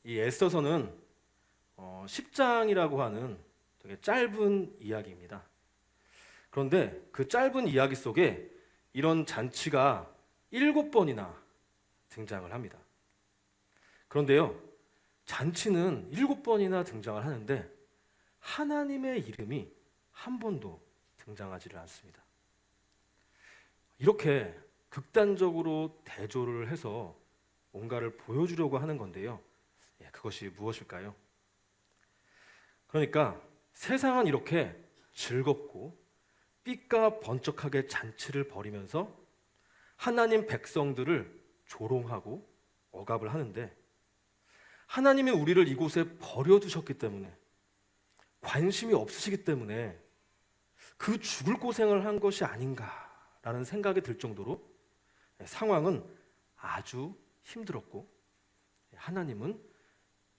이 에스더서는 10장이라고 하는 되게 짧은 이야기입니다. 그런데 그 짧은 이야기 속에 이런 잔치가 7번이나 등장을 합니다. 그런데요, 잔치는 7번이나 등장을 하는데 하나님의 이름이 한 번도 등장하지를 않습니다. 이렇게 극단적으로 대조를 해서 뭔가를 보여주려고 하는 건데요. 그것이 무엇일까요? 그러니까 세상은 이렇게 즐겁고 삐까 번쩍하게 잔치를 벌이면서 하나님 백성들을 조롱하고 억압을 하는데, 하나님이 우리를 이곳에 버려두셨기 때문에, 관심이 없으시기 때문에 그 죽을 고생을 한 것이 아닌가라는 생각이 들 정도로 상황은 아주 힘들었고 하나님은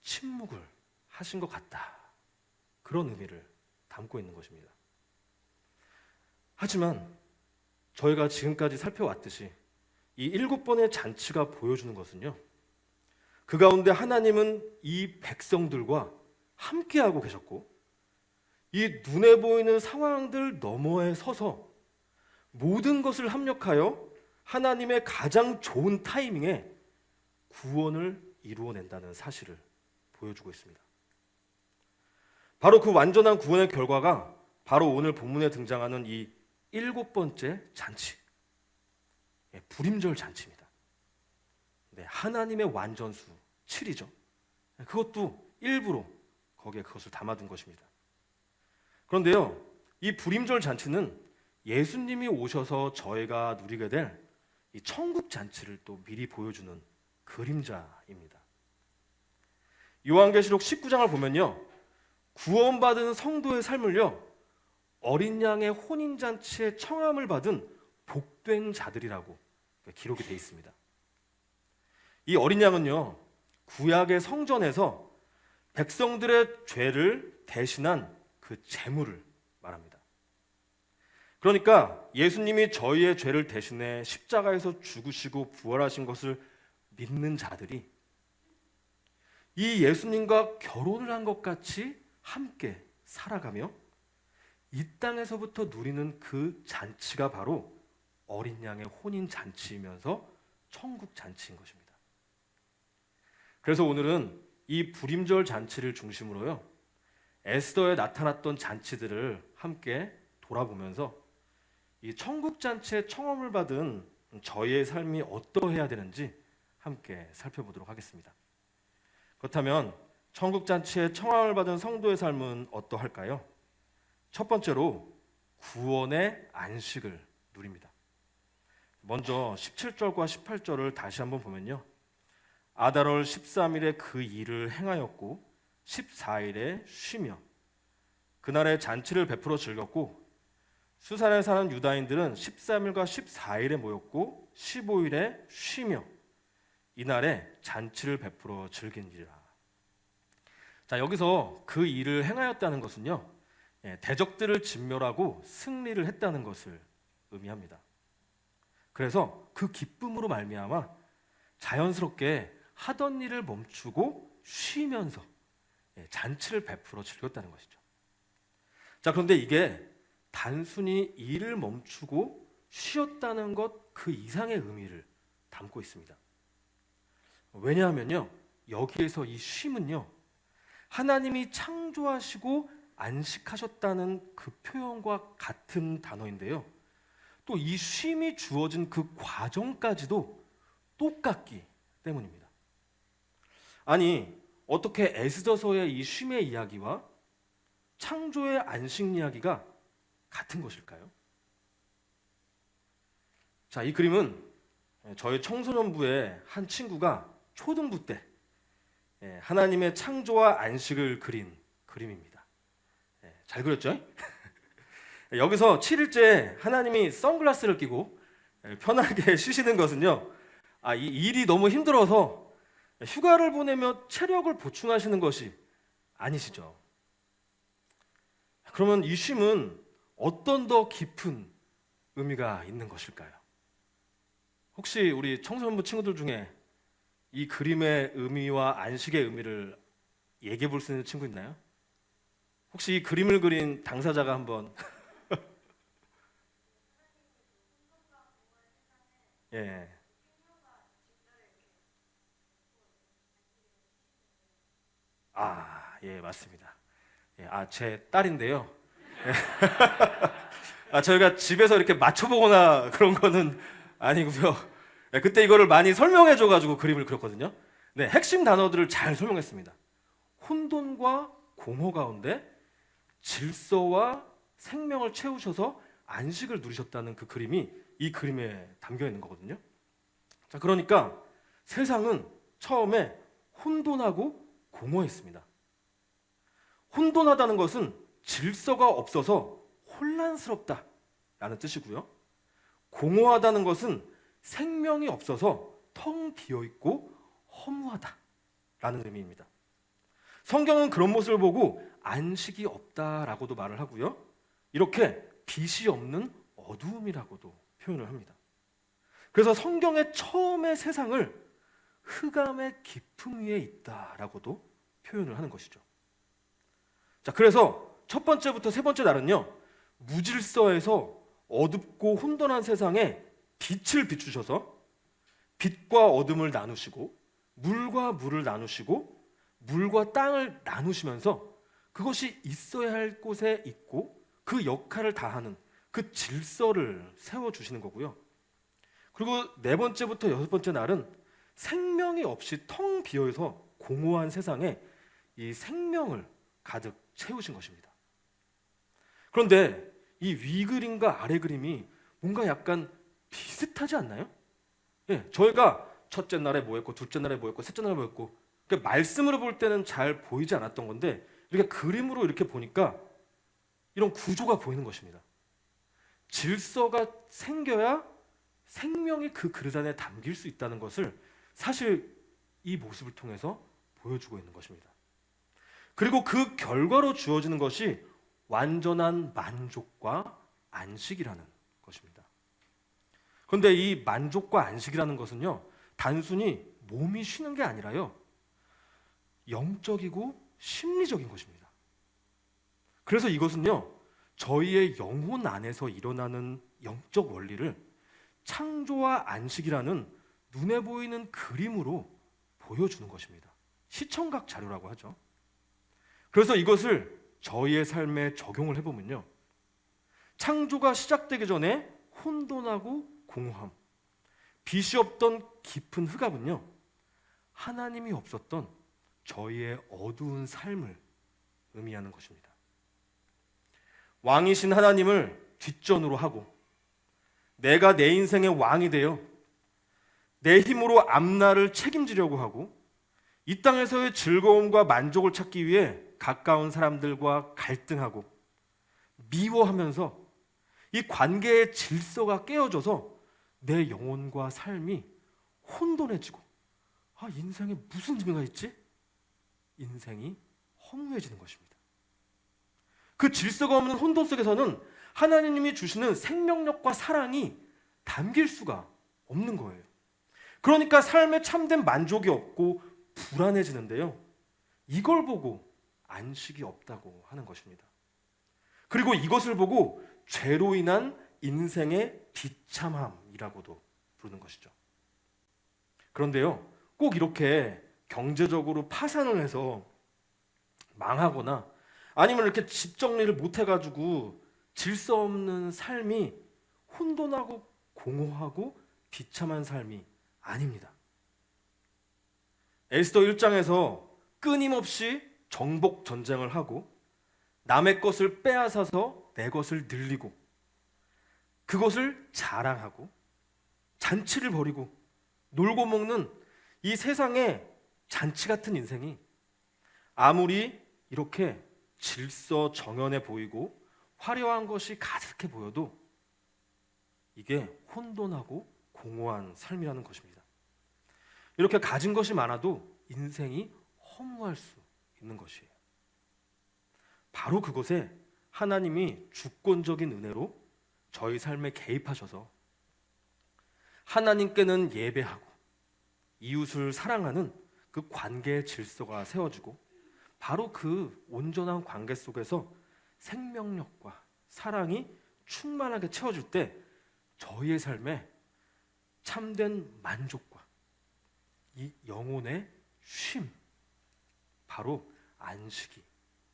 침묵을 하신 것 같다, 그런 의미를 담고 있는 것입니다. 하지만 저희가 지금까지 살펴왔듯이 이 7번의 잔치가 보여주는 것은요, 그 가운데 하나님은 이 백성들과 함께하고 계셨고, 이 눈에 보이는 상황들 너머에 서서 모든 것을 합력하여 하나님의 가장 좋은 타이밍에 구원을 이루어낸다는 사실을 보여주고 있습니다. 바로 그 완전한 구원의 결과가 바로 오늘 본문에 등장하는 이 7번째 잔치, 불임절 잔치입니다. 하나님의 완전수 7이죠. 그것도 일부러 거기에 그것을 담아둔 것입니다. 그런데요, 이 불임절 잔치는 예수님이 오셔서 저희가 누리게 될 이 천국 잔치를 또 미리 보여주는 그림자입니다. 요한계시록 19장을 보면요, 구원받은 성도의 삶을요, 어린 양의 혼인잔치에 청함을 받은 복된 자들이라고 기록이 되어 있습니다. 이 어린 양은요, 구약의 성전에서 백성들의 죄를 대신한 그 제물을 말합니다. 그러니까 예수님이 저희의 죄를 대신해 십자가에서 죽으시고 부활하신 것을 믿는 자들이 이 예수님과 결혼을 한 것 같이 함께 살아가며 이 땅에서부터 누리는 그 잔치가 바로 어린 양의 혼인 잔치이면서 천국 잔치인 것입니다. 그래서 오늘은 이 불임절 잔치를 중심으로요, 에스더에 나타났던 잔치들을 함께 돌아보면서 이 천국 잔치의 청함을 받은 저희의 삶이 어떠해야 되는지 함께 살펴보도록 하겠습니다. 그렇다면 천국 잔치의 청함을 받은 성도의 삶은 어떠할까요? 첫 번째로 구원의 안식을 누립니다. 먼저 17절과 18절을 다시 한번 보면요, 아달월 13일에 그 일을 행하였고 14일에 쉬며 그날에 잔치를 베풀어 즐겼고, 수산에 사는 유다인들은 13일과 14일에 모였고 15일에 쉬며 이날에 잔치를 베풀어 즐긴지라. 자, 여기서 그 일을 행하였다는 것은요, 대적들을 진멸하고 승리를 했다는 것을 의미합니다. 그래서 그 기쁨으로 말미암아 자연스럽게 하던 일을 멈추고 쉬면서 잔치를 베풀어 즐겼다는 것이죠. 자, 그런데 이게 단순히 일을 멈추고 쉬었다는 것 그 이상의 의미를 담고 있습니다. 왜냐하면요, 여기에서 이 쉼은요, 하나님이 창조하시고 안식하셨다는 그 표현과 같은 단어인데요, 또 이 쉼이 주어진 그 과정까지도 똑같기 때문입니다. 아니, 어떻게 에스더서의 이 쉼의 이야기와 창조의 안식 이야기가 같은 것일까요? 자, 이 그림은 저희 청소년부의 한 친구가 초등부 때 하나님의 창조와 안식을 그린 그림입니다. 잘 그렸죠? 여기서 7일째 하나님이 선글라스를 끼고 편하게 쉬시는 것은요, 이 일이 너무 힘들어서 휴가를 보내며 체력을 보충하시는 것이 아니시죠. 그러면 이 쉼은 어떤 더 깊은 의미가 있는 것일까요? 혹시 우리 청소년부 친구들 중에 이 그림의 의미와 안식의 의미를 얘기해 볼 수 있는 친구 있나요? 혹시 이 그림을 그린 당사자가 한번 예. 예, 맞습니다. 예, 제 딸인데요. 저희가 집에서 이렇게 맞춰보거나 그런 거는 아니고요. 예, 그때 이거를 많이 설명해줘가지고 그림을 그렸거든요. 네, 핵심 단어들을 잘 설명했습니다. 혼돈과 공허 가운데 질서와 생명을 채우셔서 안식을 누리셨다는 그 그림이 이 그림에 담겨 있는 거거든요. 자, 그러니까 세상은 처음에 혼돈하고 공허했습니다. 혼돈하다는 것은 질서가 없어서 혼란스럽다라는 뜻이고요. 공허하다는 것은 생명이 없어서 텅 비어 있고 허무하다라는 의미입니다. 성경은 그런 모습을 보고 안식이 없다라고도 말을 하고요. 이렇게 빛이 없는 어두움이라고도 표현을 합니다. 그래서 성경의 처음의 세상을 흑암의 깊음 위에 있다라고도 표현을 하는 것이죠. 자, 그래서 첫 번째부터 세 번째 날은요, 무질서에서 어둡고 혼돈한 세상에 빛을 비추셔서 빛과 어둠을 나누시고 물과 물을 나누시고 물과 땅을 나누시면서 그것이 있어야 할 곳에 있고 그 역할을 다하는 그 질서를 세워주시는 거고요. 그리고 네 번째부터 여섯 번째 날은 생명이 없이 텅 비어서 공허한 세상에 이 생명을 가득 채우신 것입니다. 그런데 이 위 그림과 아래 그림이 뭔가 약간 비슷하지 않나요? 예, 저희가 첫째 날에 뭐 했고 둘째 날에 뭐 했고 셋째 날에 뭐 했고 그러니까 말씀으로 볼 때는 잘 보이지 않았던 건데 이렇게 그림으로 이렇게 보니까 이런 구조가 보이는 것입니다. 질서가 생겨야 생명이 그 그릇 안에 담길 수 있다는 것을 사실 이 모습을 통해서 보여주고 있는 것입니다. 그리고 그 결과로 주어지는 것이 완전한 만족과 안식이라는 것입니다. 그런데 이 만족과 안식이라는 것은요, 단순히 몸이 쉬는 게 아니라요, 영적이고 심리적인 것입니다. 그래서 이것은요, 저희의 영혼 안에서 일어나는 영적 원리를 창조와 안식이라는 눈에 보이는 그림으로 보여주는 것입니다. 시청각 자료라고 하죠. 그래서 이것을 저희의 삶에 적용을 해보면요, 창조가 시작되기 전에 혼돈하고 공허함, 빛이 없던 깊은 흑암은요, 하나님이 없었던 저희의 어두운 삶을 의미하는 것입니다. 왕이신 하나님을 뒷전으로 하고 내가 내 인생의 왕이 되어 내 힘으로 앞날을 책임지려고 하고 이 땅에서의 즐거움과 만족을 찾기 위해 가까운 사람들과 갈등하고 미워하면서 이 관계의 질서가 깨어져서 내 영혼과 삶이 혼돈해지고 인생에 무슨 의미가 있지? 인생이 허무해지는 것입니다. 그 질서가 없는 혼돈 속에서는 하나님이 주시는 생명력과 사랑이 담길 수가 없는 거예요. 그러니까 삶에 참된 만족이 없고 불안해지는데요, 이걸 보고 안식이 없다고 하는 것입니다. 그리고 이것을 보고 죄로 인한 인생의 비참함이라고도 부르는 것이죠. 그런데요, 꼭 이렇게 경제적으로 파산을 해서 망하거나 아니면 이렇게 집 정리를 못 해가지고 질서 없는 삶이 혼돈하고 공허하고 비참한 삶이 아닙니다. 에스더 1장에서 끊임없이 정복 전쟁을 하고 남의 것을 빼앗아서 내 것을 늘리고 그것을 자랑하고 잔치를 벌이고 놀고 먹는 이 세상의 잔치 같은 인생이 아무리 이렇게 질서 정연해 보이고 화려한 것이 가득해 보여도 이게 혼돈하고 공허한 삶이라는 것입니다. 이렇게 가진 것이 많아도 인생이 허무할 수 있는 것이에요. 바로 그것에 하나님이 주권적인 은혜로 저희 삶에 개입하셔서 하나님께는 예배하고 이웃을 사랑하는 그 관계의 질서가 세워지고 바로 그 온전한 관계 속에서 생명력과 사랑이 충만하게 채워질 때 저희의 삶에 참된 만족과 이 영혼의 쉼, 바로 안식이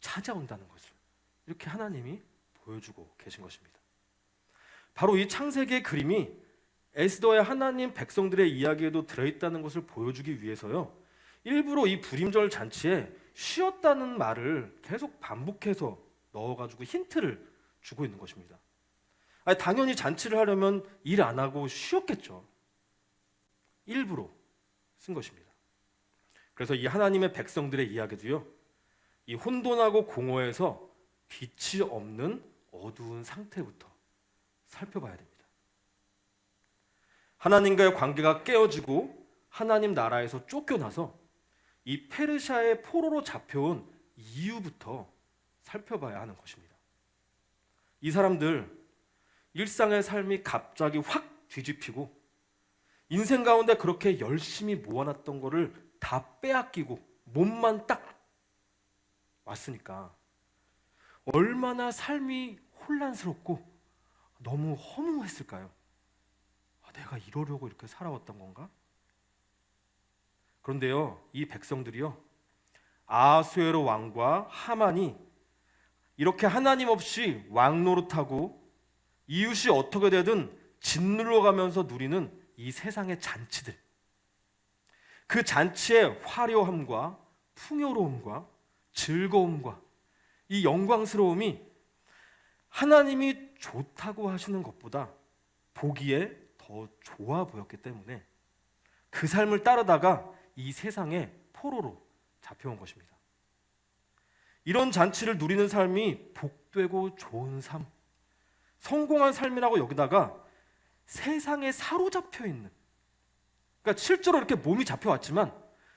찾아온다는 것을 이렇게 하나님이 보여주고 계신 것입니다. 바로 이 창세기의 그림이 에스더의 하나님 백성들의 이야기에도 들어있다는 것을 보여주기 위해서요, 일부러 이 불임절 잔치에 쉬었다는 말을 계속 반복해서 넣어가지고 힌트를 주고 있는 것입니다. 아니, 당연히 잔치를 하려면 일 안 하고 쉬었겠죠. 일부러 쓴 것입니다. 그래서 이 하나님의 백성들의 이야기도요, 이 혼돈하고 공허해서 빛이 없는 어두운 상태부터 살펴봐야 됩니다. 하나님과의 관계가 깨어지고 하나님 나라에서 쫓겨나서 이 페르시아의 포로로 잡혀온 이유부터 살펴봐야 하는 것입니다. 이 사람들 일상의 삶이 갑자기 확 뒤집히고 인생 가운데 그렇게 열심히 모아놨던 거를 다 빼앗기고 몸만 딱 왔으니까 얼마나 삶이 혼란스럽고 너무 허무했을까요? 내가 이러려고 이렇게 살아왔던 건가? 그런데요, 이 백성들이요, 아하수에로 왕과 하만이 이렇게 하나님 없이 왕 노릇하고 이웃이 어떻게 되든 짓눌러 가면서 누리는 이 세상의 잔치들, 그 잔치의 화려함과 풍요로움과 즐거움과 이 영광스러움이 하나님이 좋다고 하시는 것보다 보기에 더 좋아 보였기 때문에 그 삶을 따르다가 이 세상의 포로로 잡혀온 것입니다. 이런 잔치를 누리는 삶이 복되고 좋은 삶, 성공한 삶이라고 여기다가 세상에 사로잡혀 있는, 그러니까 실제로 이렇게 몸이 잡혀왔지만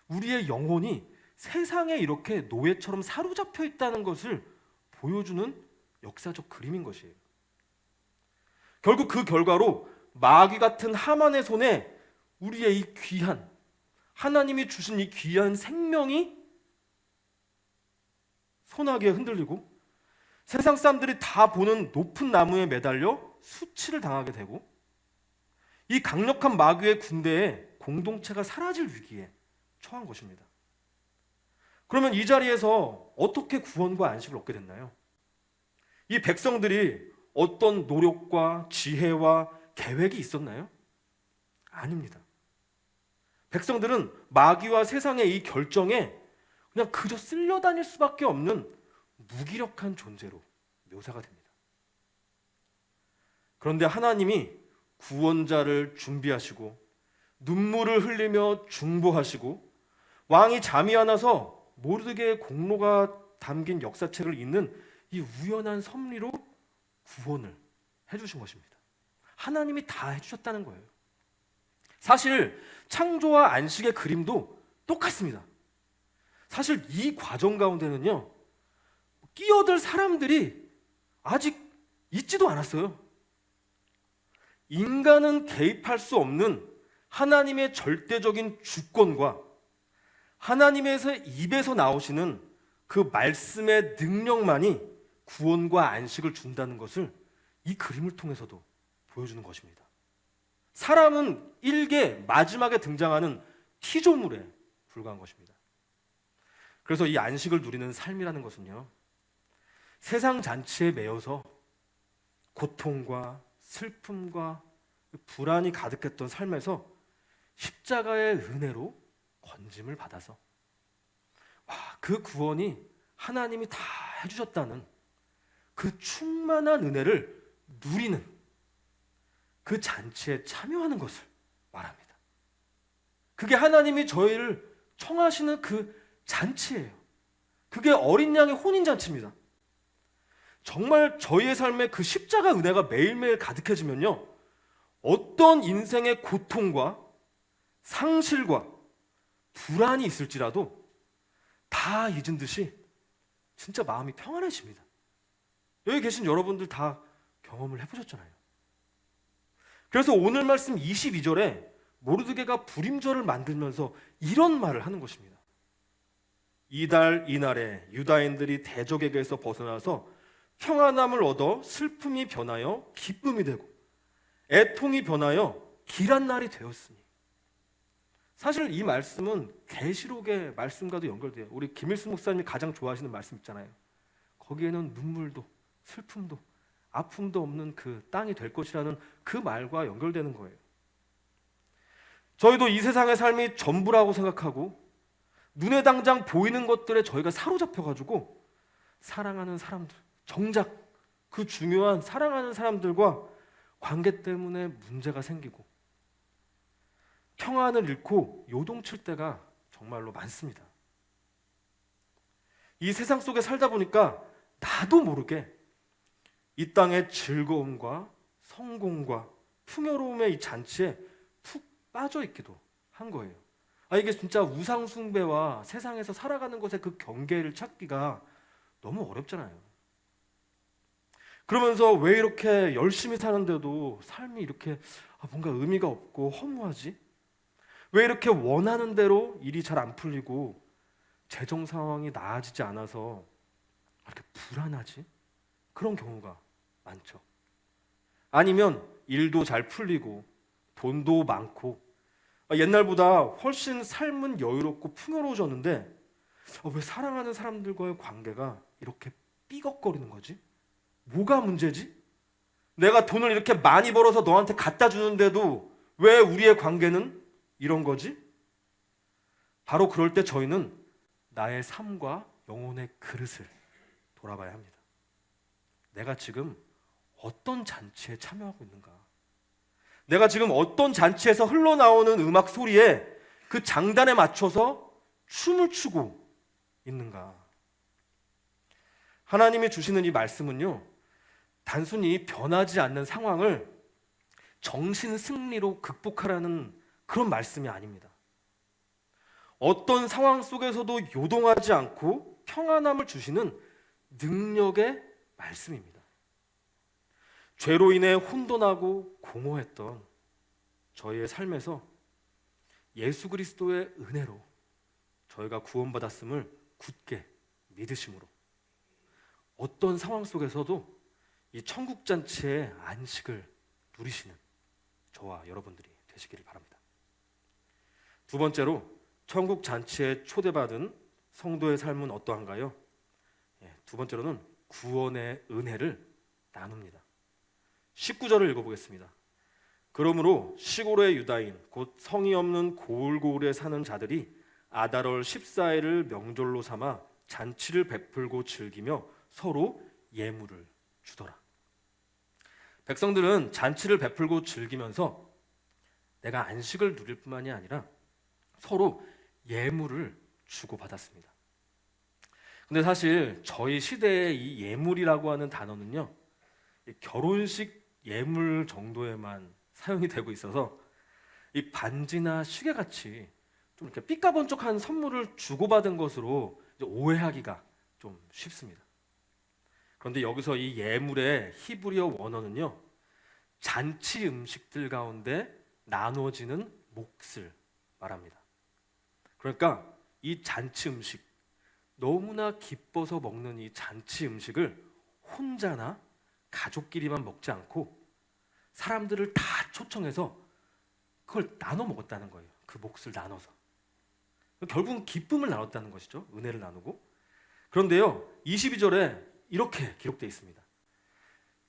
우리의 영혼이 세상에 이렇게 노예처럼 사로잡혀 있다는 것을 보여주는 역사적 그림인 것이에요. 결국 그 결과로 마귀 같은 하만의 손에 우리의 이 귀한, 하나님이 주신 이 귀한 생명이 소나기에 흔들리고 세상 사람들이 다 보는 높은 나무에 매달려 수치를 당하게 되고 이 강력한 마귀의 군대에 공동체가 사라질 위기에 처한 것입니다. 그러면 이 자리에서 어떻게 구원과 안식을 얻게 됐나요? 이 백성들이 어떤 노력과 지혜와 계획이 있었나요? 아닙니다. 백성들은 마귀와 세상의 이 결정에 그냥 그저 쓸려다닐 수밖에 없는 무기력한 존재로 묘사가 됩니다. 그런데 하나님이 구원자를 준비하시고 눈물을 흘리며 중보하시고 왕이 잠이 안 와서 모르드게의 공로가 담긴 역사책을 읽는 이 우연한 섭리로 구원을 해주신 것입니다. 하나님이 다 해주셨다는 거예요. 사실 창조와 안식의 그림도 똑같습니다. 사실 이 과정 가운데는요, 끼어들 사람들이 아직 있지도 않았어요. 인간은 개입할 수 없는 하나님의 절대적인 주권과 하나님의 입에서 나오시는 그 말씀의 능력만이 구원과 안식을 준다는 것을 이 그림을 통해서도 보여주는 것입니다. 사람은 일개 마지막에 등장하는 피조물에 불과한 것입니다. 그래서 이 안식을 누리는 삶이라는 것은요, 세상 잔치에 매여서 고통과 슬픔과 불안이 가득했던 삶에서 십자가의 은혜로 건짐을 받아서 그 구원이 하나님이 다 해주셨다는 그 충만한 은혜를 누리는 그 잔치에 참여하는 것을 말합니다. 그게 하나님이 저희를 청하시는 그 잔치예요. 그게 어린 양의 혼인잔치입니다. 정말 저희의 삶에 그 십자가 은혜가 매일매일 가득해지면요, 어떤 인생의 고통과 상실과 불안이 있을지라도 다 잊은 듯이 진짜 마음이 평안해집니다. 여기 계신 여러분들 다 경험을 해보셨잖아요. 그래서 오늘 말씀 22절에 모르드게가 불임절을 만들면서 이런 말을 하는 것입니다. 이달 이날에 유다인들이 대적에게서 벗어나서 평안함을 얻어 슬픔이 변하여 기쁨이 되고 애통이 변하여 길한 날이 되었으니. 사실 이 말씀은 계시록의 말씀과도 연결돼요. 우리 김일수 목사님이 가장 좋아하시는 말씀 있잖아요. 거기에는 눈물도 슬픔도 아픔도 없는 그 땅이 될 것이라는 그 말과 연결되는 거예요. 저희도 이 세상의 삶이 전부라고 생각하고 눈에 당장 보이는 것들에 저희가 사로잡혀가지고 사랑하는 사람들, 정작 그 중요한 사랑하는 사람들과 관계 때문에 문제가 생기고 평안을 잃고 요동칠 때가 정말로 많습니다. 이 세상 속에 살다 보니까 나도 모르게 이 땅의 즐거움과 성공과 풍요로움의 이 잔치에 푹 빠져 있기도 한 거예요. 이게 진짜 우상 숭배와 세상에서 살아가는 것의 그 경계를 찾기가 너무 어렵잖아요. 그러면서 왜 이렇게 열심히 사는데도 삶이 이렇게 뭔가 의미가 없고 허무하지? 왜 이렇게 원하는 대로 일이 잘 안 풀리고 재정 상황이 나아지지 않아서 이렇게 불안하지? 그런 경우가 많죠. 아니면 일도 잘 풀리고 돈도 많고 옛날보다 훨씬 삶은 여유롭고 풍요로워졌는데 왜 사랑하는 사람들과의 관계가 이렇게 삐걱거리는 거지? 뭐가 문제지? 내가 돈을 이렇게 많이 벌어서 너한테 갖다 주는데도 왜 우리의 관계는 이런 거지? 바로 그럴 때 저희는 나의 삶과 영혼의 그릇을 돌아봐야 합니다. 내가 지금 어떤 잔치에 참여하고 있는가? 내가 지금 어떤 잔치에서 흘러나오는 음악 소리에 그 장단에 맞춰서 춤을 추고 있는가? 하나님이 주시는 이 말씀은요, 단순히 변하지 않는 상황을 정신 승리로 극복하라는 그런 말씀이 아닙니다. 어떤 상황 속에서도 요동하지 않고 평안함을 주시는 능력의 말씀입니다. 죄로 인해 혼돈하고 공허했던 저희의 삶에서 예수 그리스도의 은혜로 저희가 구원받았음을 굳게 믿으심으로 어떤 상황 속에서도 이 천국잔치의 안식을 누리시는 저와 여러분들이 되시기를 바랍니다. 두 번째로 천국잔치에 초대받은 성도의 삶은 어떠한가요? 두 번째로는 구원의 은혜를 나눕니다. 19절을 읽어보겠습니다. 그러므로 시골의 유다인 곧 성이 없는 고을고을에 사는 자들이 아달월 14일을 명절로 삼아 잔치를 베풀고 즐기며 서로 예물을 주더라. 백성들은 잔치를 베풀고 즐기면서 내가 안식을 누릴 뿐만이 아니라 서로 예물을 주고받았습니다. 근데 사실 저희 시대의 이 예물이라고 하는 단어는요, 결혼식 예물 정도에만 사용이 되고 있어서 이 반지나 시계같이 좀 이렇게 삐까번쩍한 선물을 주고받은 것으로 이제 오해하기가 좀 쉽습니다. 그런데 여기서 이 예물의 히브리어 원어는요, 잔치 음식들 가운데 나눠지는 몫을 말합니다. 그러니까 이 잔치 음식, 너무나 기뻐서 먹는 이 잔치 음식을 혼자나 가족끼리만 먹지 않고 사람들을 다 초청해서 그걸 나눠 먹었다는 거예요. 그 몫을 나눠서. 결국은 기쁨을 나눴다는 것이죠. 은혜를 나누고. 그런데요, 22절에 이렇게 기록되어 있습니다.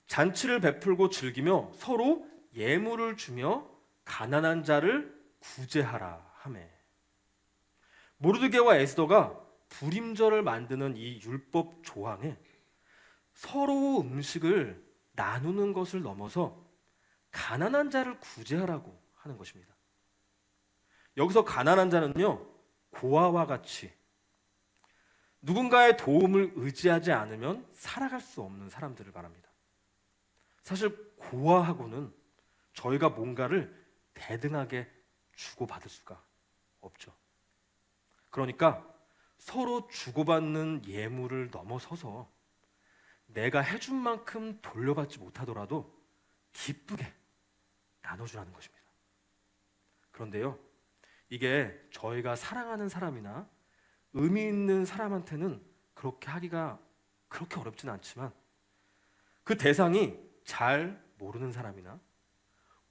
잔치를 베풀고 즐기며 서로 예물을 주며 가난한 자를 구제하라 하매. 모르드게와 에스더가 불임절을 만드는 이 율법 조항에 서로 음식을 나누는 것을 넘어서 가난한 자를 구제하라고 하는 것입니다. 여기서 가난한 자는요, 고아와 같이 누군가의 도움을 의지하지 않으면 살아갈 수 없는 사람들을 말합니다. 사실 고아하고는 저희가 뭔가를 대등하게 주고받을 수가 없죠. 그러니까 서로 주고받는 예물을 넘어서서 내가 해준 만큼 돌려받지 못하더라도 기쁘게 나눠주라는 것입니다. 그런데요, 이게 저희가 사랑하는 사람이나 의미 있는 사람한테는 그렇게 하기가 그렇게 어렵지는 않지만, 그 대상이 잘 모르는 사람이나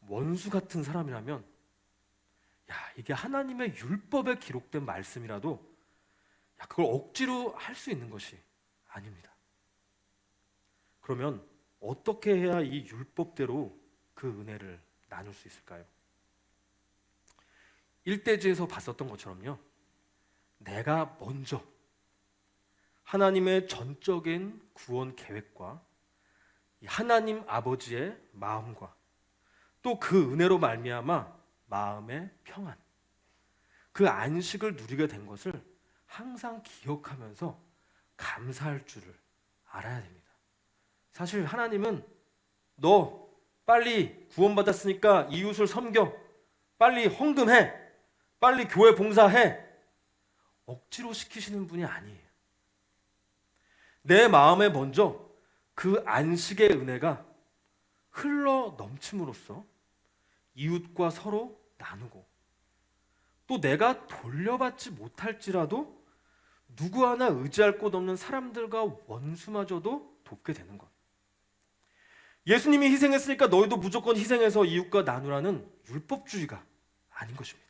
원수 같은 사람이라면, 이게 하나님의 율법에 기록된 말씀이라도 그걸 억지로 할 수 있는 것이 아닙니다. 그러면 어떻게 해야 이 율법대로 그 은혜를 나눌 수 있을까요? 일대지에서 봤었던 것처럼요, 내가 먼저 하나님의 전적인 구원 계획과 하나님 아버지의 마음과 또 그 은혜로 말미암아 마음의 평안, 그 안식을 누리게 된 것을 항상 기억하면서 감사할 줄을 알아야 됩니다. 사실 하나님은 너 빨리 구원받았으니까 이웃을 섬겨, 빨리 헌금해, 빨리 교회 봉사해, 억지로 시키시는 분이 아니에요. 내 마음에 먼저 그 안식의 은혜가 흘러 넘침으로써 이웃과 서로 나누고, 또 내가 돌려받지 못할지라도 누구 하나 의지할 곳 없는 사람들과 원수마저도 돕게 되는 것. 예수님이 희생했으니까 너희도 무조건 희생해서 이웃과 나누라는 율법주의가 아닌 것입니다.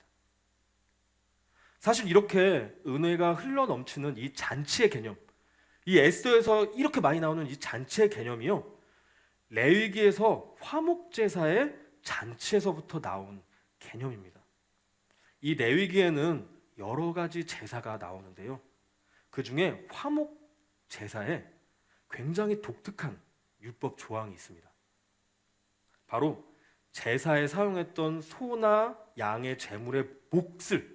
사실 이렇게 은혜가 흘러 넘치는 이 잔치의 개념, 이 에스더에서 이렇게 많이 나오는 이 잔치의 개념이요, 레위기에서 화목제사의 잔치에서부터 나온 개념입니다. 이 레위기에는 여러 가지 제사가 나오는데요, 그 중에 화목제사에 굉장히 독특한 율법 조항이 있습니다. 바로 제사에 사용했던 소나 양의 제물의 몫을,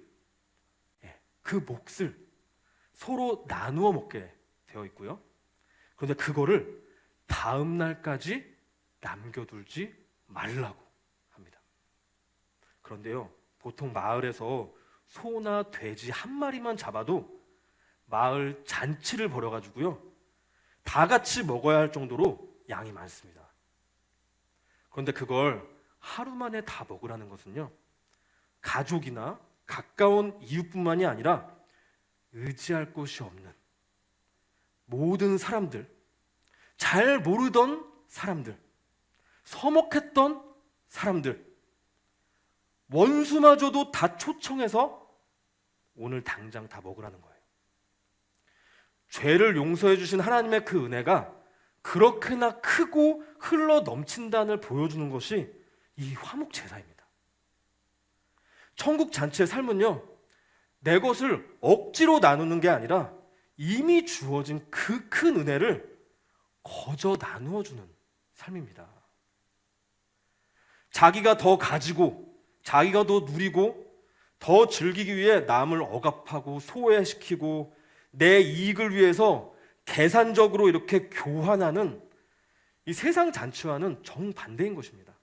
그 몫을 서로 나누어 먹게 되어 있고요, 그런데 그거를 다음 날까지 남겨두지 말라고 합니다. 그런데요, 보통 마을에서 소나 돼지 한 마리만 잡아도 마을 잔치를 벌여가지고요, 다 같이 먹어야 할 정도로 양이 많습니다. 그런데 그걸 하루 만에 다 먹으라는 것은요, 가족이나 가까운 이웃뿐만이 아니라 의지할 곳이 없는 모든 사람들, 잘 모르던 사람들, 서먹했던 사람들, 원수마저도 다 초청해서 오늘 당장 다 먹으라는 거예요. 죄를 용서해 주신 하나님의 그 은혜가 그렇게나 크고 흘러 넘친다는 보여주는 것이 이 화목 제사입니다. 천국 잔치의 삶은요, 내 것을 억지로 나누는 게 아니라 이미 주어진 그 큰 은혜를 거저 나누어 주는 삶입니다. 자기가 더 가지고, 자기가 더 누리고, 더 즐기기 위해 남을 억압하고 소외시키고 내 이익을 위해서 계산적으로 이렇게 교환하는 이 세상 잔치와는 정반대인 것입니다.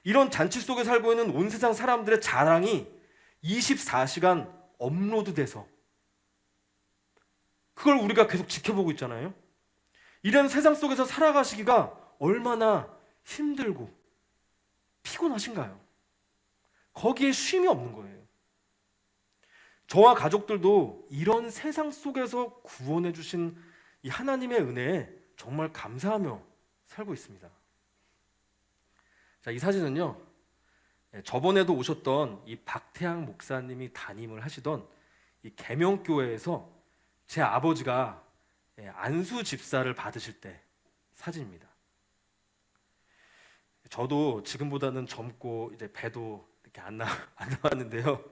이런 잔치 속에 살고 있는 온 세상 사람들의 자랑이 24시간 업로드돼서 그걸 우리가 계속 지켜보고 있잖아요. 이런 세상 속에서 살아가시기가 얼마나 힘들고 피곤하신가요? 거기에 쉼이 없는 거예요. 저와 가족들도 이런 세상 속에서 구원해 주신 이 하나님의 은혜에 정말 감사하며 살고 있습니다. 자, 이 사진은요, 저번에도 오셨던 이 박태양 목사님이 담임을 하시던 이 계명교회에서 제 아버지가 안수 집사를 받으실 때 사진입니다. 저도 지금보다는 젊고 이제 배도 이렇게 안 나왔는데요.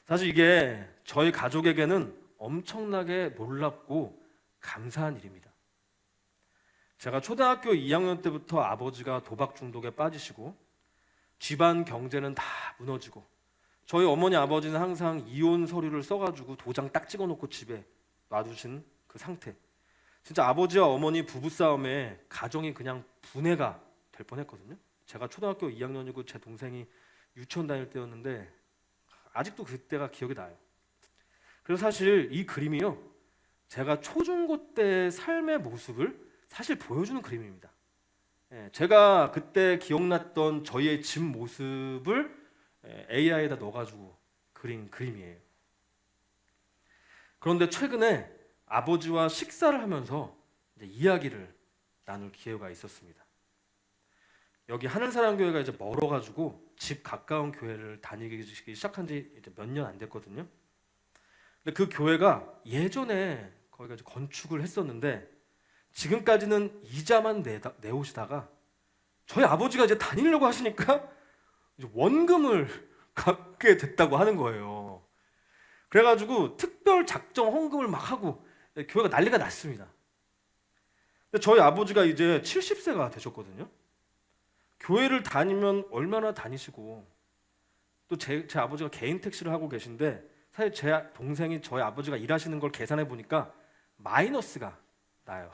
사실 이게 저희 가족에게는 엄청나게 놀랍고 감사한 일입니다. 제가 초등학교 2학년 때부터 아버지가 도박 중독에 빠지시고 집안 경제는 다 무너지고 저희 어머니 아버지는 항상 이혼 서류를 써가지고 도장 딱 찍어놓고 집에 놔두신 그 상태. 진짜 아버지와 어머니 부부싸움에 가정이 그냥 분해가 될 뻔했거든요. 제가 초등학교 2학년이고 제 동생이 유치원 다닐 때였는데 아직도 그때가 기억이 나요. 그래서 사실 이 그림이요, 제가 초중고 때 삶의 모습을 사실 보여주는 그림입니다. 제가 그때 기억났던 저희의 집 모습을 AI에다 넣어가지고 그린 그림이에요. 그런데 최근에 아버지와 식사를 하면서 이제 이야기를 나눌 기회가 있었습니다. 여기 하늘사랑교회가 이제 멀어가지고 집 가까운 교회를 다니기 시작한 지 이제 몇 년 안 됐거든요. 근데 그 교회가 예전에 거기가 이제 건축을 했었는데 지금까지는 이자만 내오시다가 저희 아버지가 이제 다니려고 하시니까 이제 원금을 갖게 됐다고 하는 거예요. 그래가지고 특별 작정 헌금을 막 하고 교회가 난리가 났습니다. 근데 저희 아버지가 이제 70세가 되셨거든요. 교회를 다니면 얼마나 다니시고 또 제 아버지가 개인 택시를 하고 계신데 사실 제 동생이 저희 아버지가 일하시는 걸 계산해 보니까 마이너스가 나요.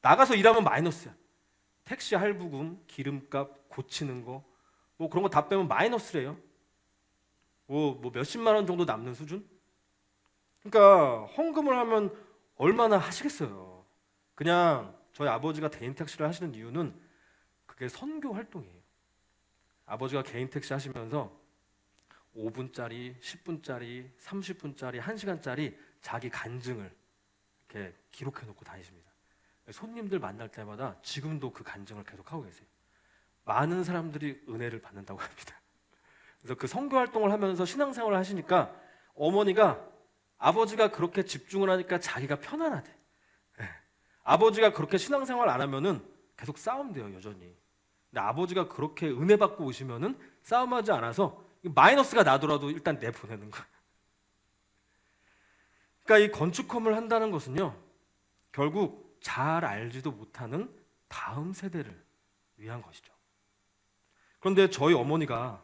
나가서 일하면 마이너스야. 택시 할부금, 기름값, 고치는 거, 뭐 그런 거 다 빼면 마이너스래요. 뭐 몇십만 원 정도 남는 수준? 그러니까 헌금을 하면 얼마나 하시겠어요. 그냥 저희 아버지가 개인 택시를 하시는 이유는 그게 선교 활동이에요. 아버지가 개인 택시 하시면서 5분짜리, 10분짜리, 30분짜리, 1시간짜리 자기 간증을 이렇게 기록해 놓고 다니십니다. 손님들 만날 때마다 지금도 그 간증을 계속 하고 계세요. 많은 사람들이 은혜를 받는다고 합니다. 그래서 그 선교 활동을 하면서 신앙생활을 하시니까 어머니가 아버지가 그렇게 집중을 하니까 자기가 편안하대. 아버지가 그렇게 신앙생활 안 하면은 계속 싸움돼요, 여전히. 근데 아버지가 그렇게 은혜 받고 오시면은 싸움하지 않아서 마이너스가 나더라도 일단 내보내는 거야. 그러니까 이 건축홈을 한다는 것은요, 결국 잘 알지도 못하는 다음 세대를 위한 것이죠. 그런데 저희 어머니가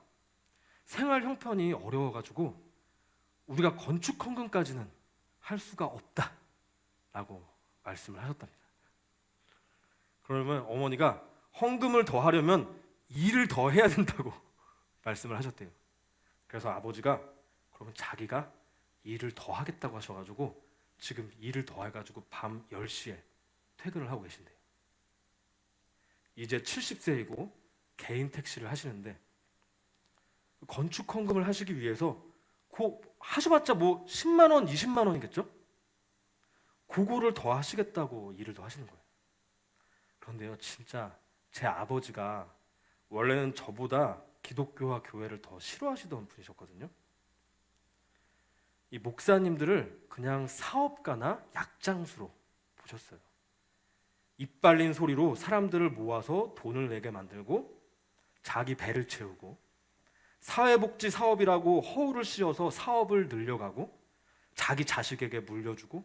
생활 형편이 어려워가지고 우리가 건축 헌금까지는 할 수가 없다라고 말씀을 하셨답니다. 그러면 어머니가 헌금을 더 하려면 일을 더 해야 된다고 말씀을 하셨대요. 그래서 아버지가 그러면 자기가 일을 더 하겠다고 하셔가지고 지금 일을 더 해가지고 밤 10시에 퇴근을 하고 계신대요. 이제 70세이고 개인 택시를 하시는데 건축 헌금을 하시기 위해서 하셔봤자 뭐 10만 원, 20만 원이겠죠? 그거를 더 하시겠다고 일을 더 하시는 거예요. 그런데요, 진짜 제 아버지가 원래는 저보다 기독교와 교회를 더 싫어하시던 분이셨거든요. 이 목사님들을 그냥 사업가나 약장수로 보셨어요. 입 발린 소리로 사람들을 모아서 돈을 내게 만들고 자기 배를 채우고 사회복지 사업이라고 허울을 씌워서 사업을 늘려가고 자기 자식에게 물려주고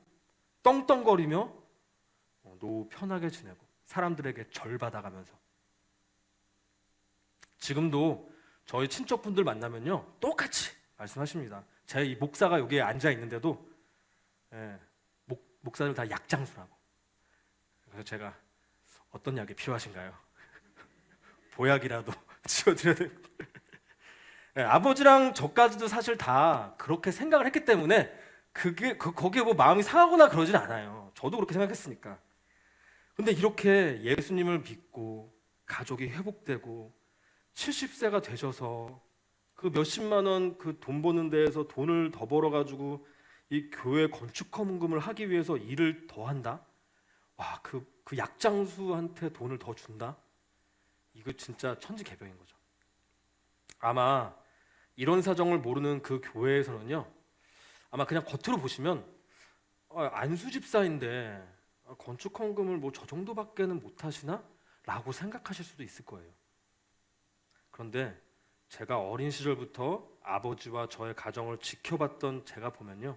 떵떵거리며 노후 편하게 지내고 사람들에게 절 받아가면서 지금도 저희 친척분들 만나면요 똑같이 말씀하십니다. 제 이 목사가 여기에 앉아 있는데도 목사들 다 약장수라고. 그래서 제가 어떤 약이 필요하신가요? 보약이라도 지어드려야 돼요. 아버지랑 저까지도 사실 다 그렇게 생각을 했기 때문에 거기에 뭐 마음이 상하거나 그러진 않아요. 저도 그렇게 생각했으니까. 근데 이렇게 예수님을 믿고 가족이 회복되고 70세가 되셔서 그 몇십만 원 그 돈 버는 데에서 돈을 더 벌어가지고 이 교회 건축 헌금을 하기 위해서 일을 더 한다? 와, 그 약장수한테 돈을 더 준다? 이거 진짜 천지개벽인 거죠. 아마 이런 사정을 모르는 그 교회에서는요, 아마 그냥 겉으로 보시면 안수 집사인데 건축 헌금을 뭐 저 정도밖에는 못 하시나? 라고 생각하실 수도 있을 거예요. 그런데 제가 어린 시절부터 아버지와 저의 가정을 지켜봤던 제가 보면요,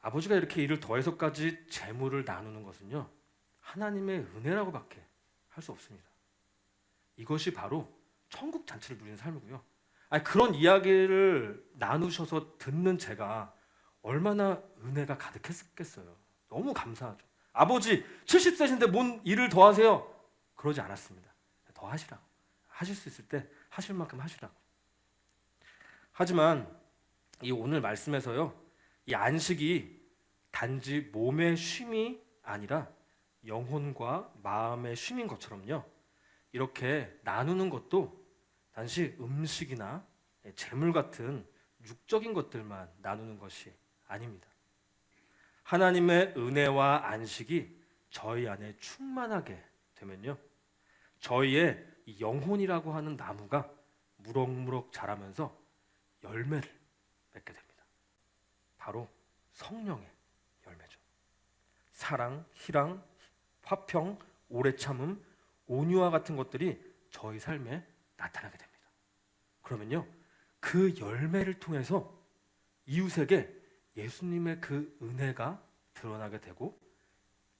아버지가 이렇게 일을 더해서까지 재물을 나누는 것은요 하나님의 은혜라고밖에 할 수 없습니다. 이것이 바로 천국 잔치를 누리는 삶이고요. 그런 이야기를 나누셔서 듣는 제가 얼마나 은혜가 가득했겠어요. 너무 감사하죠. 아버지 70세신데 뭔 일을 더 하세요? 그러지 않았습니다. 더 하시라고. 하실 수 있을 때 하실 만큼 하시라고. 하지만 이 오늘 말씀에서요, 이 안식이 단지 몸의 쉼이 아니라 영혼과 마음의 쉼인 것처럼요. 이렇게 나누는 것도 단지 음식이나 재물 같은 육적인 것들만 나누는 것이 아닙니다. 하나님의 은혜와 안식이 저희 안에 충만하게 되면요, 저희의 이 영혼이라고 하는 나무가 무럭무럭 자라면서 열매를 맺게 됩니다. 바로 성령의 열매죠. 사랑, 희랑, 화평, 오래 참음, 온유와 같은 것들이 저희 삶에 나타나게 됩니다. 그러면요, 그 열매를 통해서 이웃에게 예수님의 그 은혜가 드러나게 되고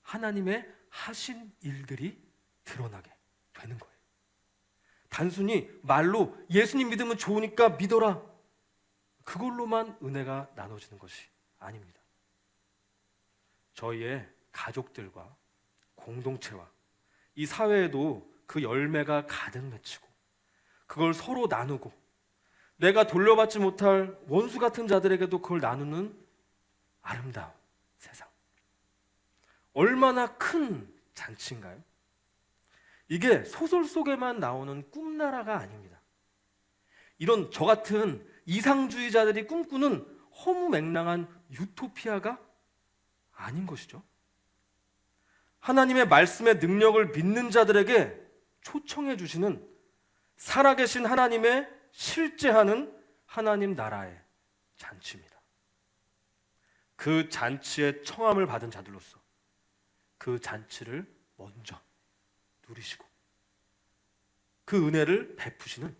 하나님의 하신 일들이 드러나게 되는 거예요. 단순히 말로 예수님 믿으면 좋으니까 믿어라, 그걸로만 은혜가 나눠지는 것이 아닙니다. 저희의 가족들과 공동체와 이 사회에도 그 열매가 가득 맺히고 그걸 서로 나누고 내가 돌려받지 못할 원수 같은 자들에게도 그걸 나누는 아름다운 세상. 얼마나 큰 잔치인가요? 이게 소설 속에만 나오는 꿈나라가 아닙니다. 이런 저 같은 이상주의자들이 꿈꾸는 허무맹랑한 유토피아가 아닌 것이죠. 하나님의 말씀의 능력을 믿는 자들에게 초청해 주시는 살아계신 하나님의 실제하는 하나님 나라의 잔치입니다. 그 잔치의 청함을 받은 자들로서 그 잔치를 먼저 누리시고 그 은혜를 베푸시는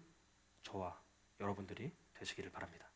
저와 여러분들이 되시기를 바랍니다.